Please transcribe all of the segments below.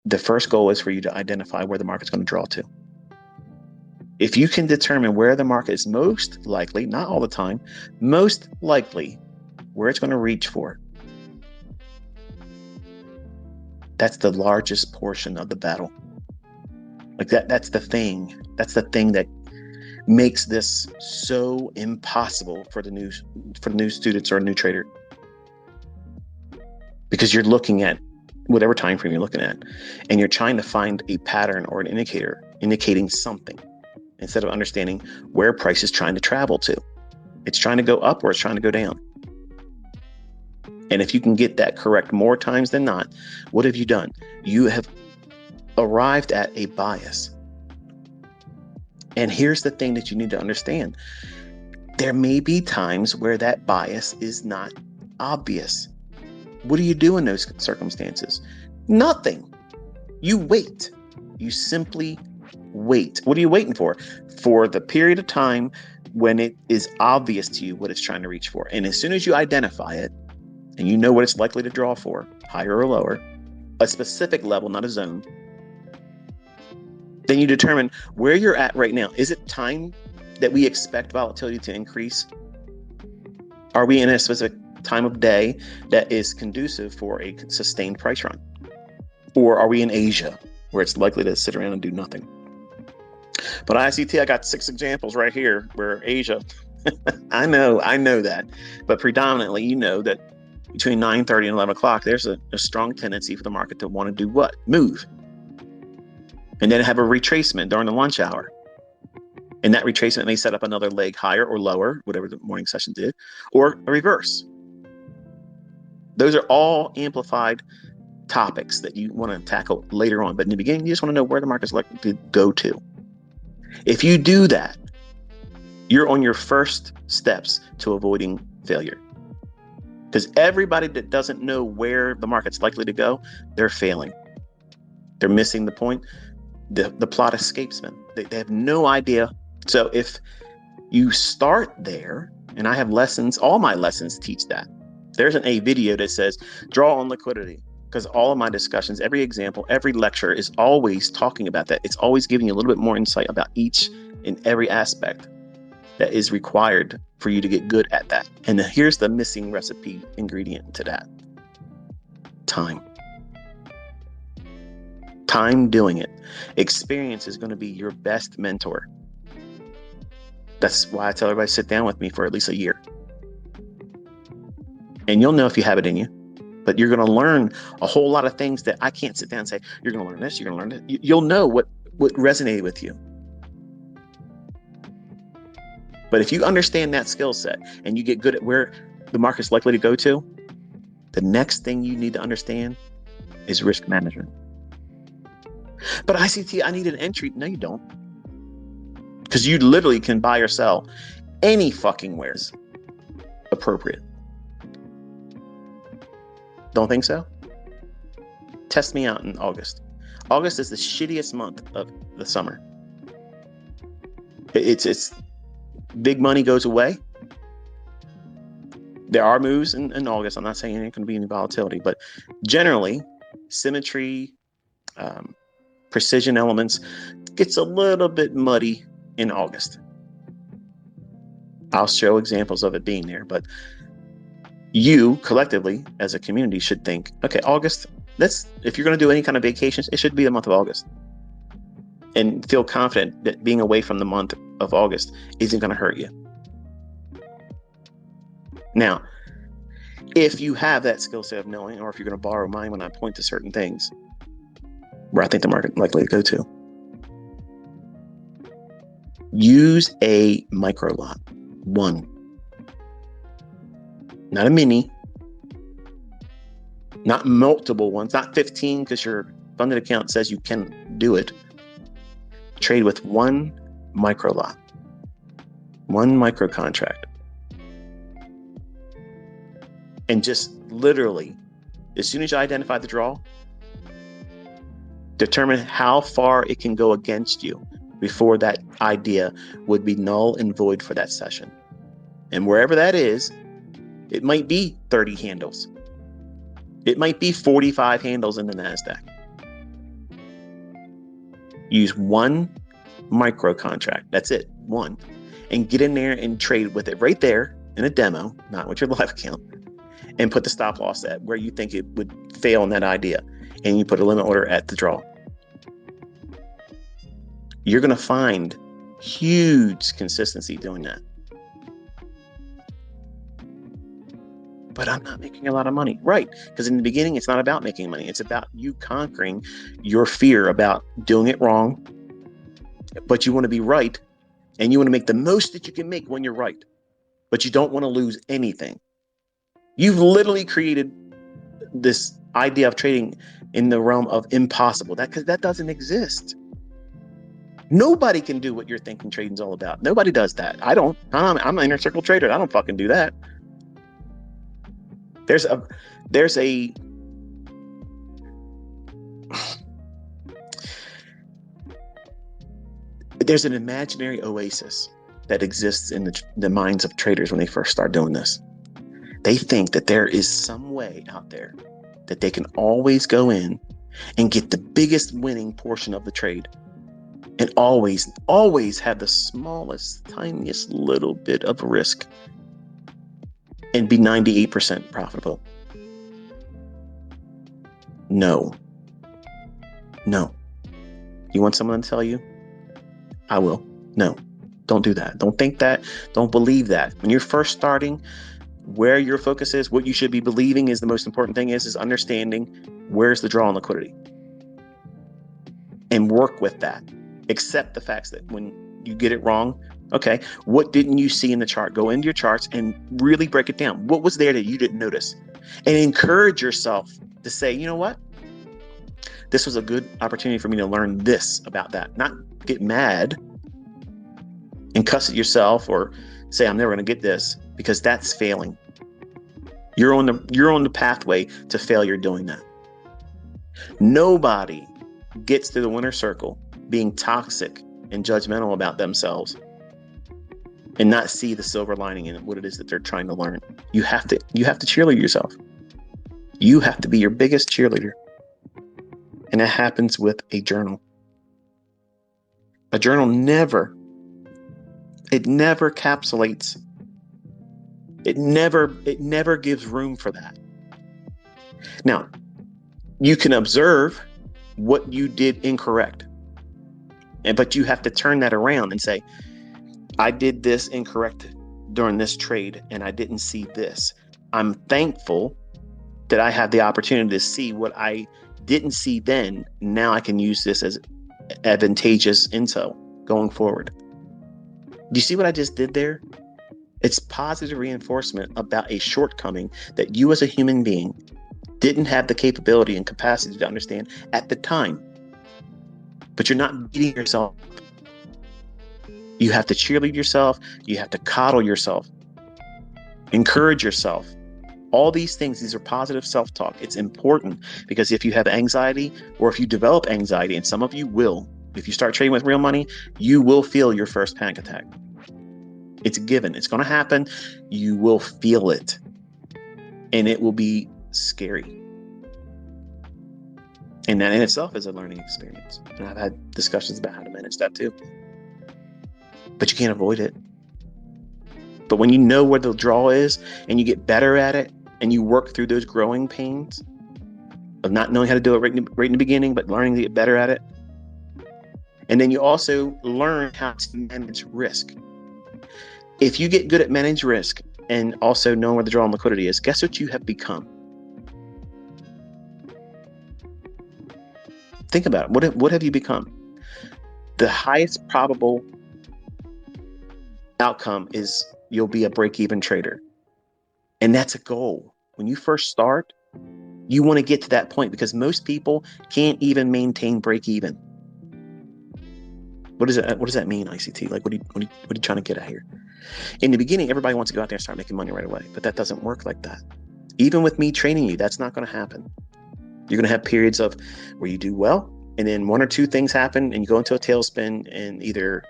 the first goal is for you to identify where the market's going to draw to. If you can determine where the market is most likely, not all the time, most likely where it's going to reach for, that's the largest portion of the battle. Like that's the thing that makes this so impossible for the new students or a new trader. Because you're looking at whatever time frame you're looking at, and you're trying to find a pattern or an indicator indicating something, instead of understanding where price is trying to travel to. It's trying to go up or it's trying to go down. And if you can get that correct more times than not, what have you done? You have arrived at a bias. And here's the thing that you need to understand. There may be times where that bias is not obvious. What do you do in those circumstances? Nothing. You wait. You simply wait. What are you waiting for? For the period of time when it is obvious to you what it's trying to reach for. And as soon as you identify it, and you know what it's likely to draw for, higher or lower, a specific level, not a zone, then you determine where you're at right now. Is it time that we expect volatility to increase? Are we in a specific time of day that is conducive for a sustained price run? Or are we in Asia where it's likely to sit around and do nothing? But ICT, I got 6 examples right here where Asia, I know that, but predominantly, you know that between 9:30 and 11 o'clock, there's a strong tendency for the market to want to do what? Move. And then have a retracement during the lunch hour. And that retracement may set up another leg higher or lower, whatever the morning session did, or a reverse. Those are all amplified topics that you want to tackle later on. But in the beginning, you just want to know where the market's likely to go to. If you do that, you're on your first steps to avoiding failure. Because everybody that doesn't know where the market's likely to go, they're failing. They're missing the point. The plot escapes them. They have no idea. So if you start there, and I have lessons, all my lessons teach that. There's a video that says, draw on liquidity. Because all of my discussions, every example, every lecture is always talking about that. It's always giving you a little bit more insight about each and every aspect that is required for you to get good at that. And here's the missing recipe ingredient to that. Time. Time doing it. Experience is going to be your best mentor. That's why I tell everybody, sit down with me for at least a year. And you'll know if you have it in you. But you're going to learn a whole lot of things that I can't sit down and say, you're going to learn this, you're going to learn that. You'll know what resonated with you. But if you understand that skill set and you get good at where the market's likely to go to, the next thing you need to understand is risk management. But ICT, I need an entry. No, you don't. Because you literally can buy or sell any fucking wares appropriate. Don't think so? Test me out in August. August is the shittiest month of the summer. It's big money goes away. There are moves in August. I'm not saying there ain't going to be any volatility, but generally, symmetry, precision elements gets a little bit muddy in August. I'll show examples of it being there, but you collectively as a community should think, okay, August, if you're going to do any kind of vacations, it should be the month of August. And feel confident that being away from the month of August isn't going to hurt you. Now, if you have that skill set of knowing, or if you're going to borrow mine when I point to certain things where I think the market likely to go to, use a microlot. One. Not a mini. Not multiple ones. Not 15 because your funded account says you can do it. Trade with one microlot. One micro contract. And just literally, as soon as you identify the draw, determine how far it can go against you before that idea would be null and void for that session. And wherever that is, it might be 30 handles. It might be 45 handles in the NASDAQ. Use one micro contract. That's it. One. And get in there and trade with it right there in a demo, not with your live account, and put the stop loss at where you think it would fail in that idea. And you put a limit order at the draw. You're going to find huge consistency doing that. But I'm not making a lot of money. Right. Because in the beginning, it's not about making money. It's about you conquering your fear about doing it wrong. But you want to be right. And you want to make the most that you can make when you're right. But you don't want to lose anything. You've literally created this idea of trading in the realm of impossible. Because that doesn't exist. Nobody can do what you're thinking trading's all about. Nobody does that. I don't. I'm an inner circle trader. I don't fucking do that. There's an imaginary oasis that exists in the minds of traders when they first start doing this. They think that there is some way out there that they can always go in and get the biggest winning portion of the trade and always have the smallest, tiniest little bit of risk and be 98% profitable. No. You want someone to tell you? I will. No, don't do that. Don't think that. Don't believe that. When you're first starting, where your focus is, what you should be believing is the most important thing is understanding where's the draw on liquidity. And work with that. Accept the facts that when you get it wrong, okay, what didn't you see in the chart? Go into your charts and really break it down. What was there that you didn't notice? And encourage yourself to say, you know what? This was a good opportunity for me to learn this about that. Not get mad and cuss at yourself or say, I'm never going to get this, because that's failing. You're on the pathway to failure doing that. Nobody gets to the winner's circle being toxic and judgmental about themselves and not see the silver lining in what it is that they're trying to learn. You have to cheerlead yourself. You have to be your biggest cheerleader. And that happens with a journal. A journal never encapsulates. It never gives room for that. Now, you can observe what you did incorrect. But you have to turn that around and say, I did this incorrect during this trade and I didn't see this. I'm thankful that I had the opportunity to see what I didn't see then. Now I can use this as advantageous intel going forward. Do you see what I just did there? It's positive reinforcement about a shortcoming that you as a human being didn't have the capability and capacity to understand at the time. But you're not beating yourself. You have to cheerlead yourself. You have to coddle yourself. Encourage yourself. All these things, these are positive self-talk. It's important because if you have anxiety or if you develop anxiety, and some of you will, if you start trading with real money, you will feel your first panic attack. It's a given. It's going to happen. You will feel it. And it will be scary. And that in itself is a learning experience. And I've had discussions about how to manage that too. But you can't avoid it. But when you know where the draw is and you get better at it and you work through those growing pains of not knowing how to do it right in the beginning, but learning to get better at it. And then you also learn how to manage risk. If you get good at manage risk and also knowing where the draw on liquidity is, guess what you have become? Think about it. What have you become? The highest probable outcome is you'll be a break-even trader. And that's a goal. When you first start, you want to get to that point because most people can't even maintain break-even. What does that mean, ICT? Like, what are you trying to get at here? In the beginning, everybody wants to go out there and start making money right away, but that doesn't work like that. Even with me training you, that's not going to happen. You're going to have periods of where you do well, and then one or two things happen, and you go into a tailspin, and either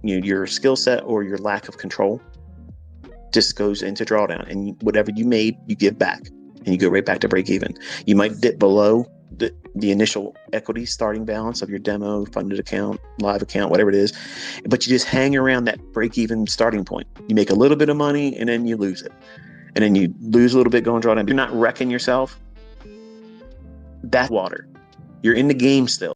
your skill set or your lack of control just goes into drawdown, and whatever you made, you give back, and you go right back to break even. You might dip below the initial equity starting balance of your demo, funded account, live account, whatever it is, but you just hang around that break-even starting point. You make a little bit of money and then you lose it. And then you lose a little bit going drawdown. You're not wrecking yourself. That's water. You're in the game still.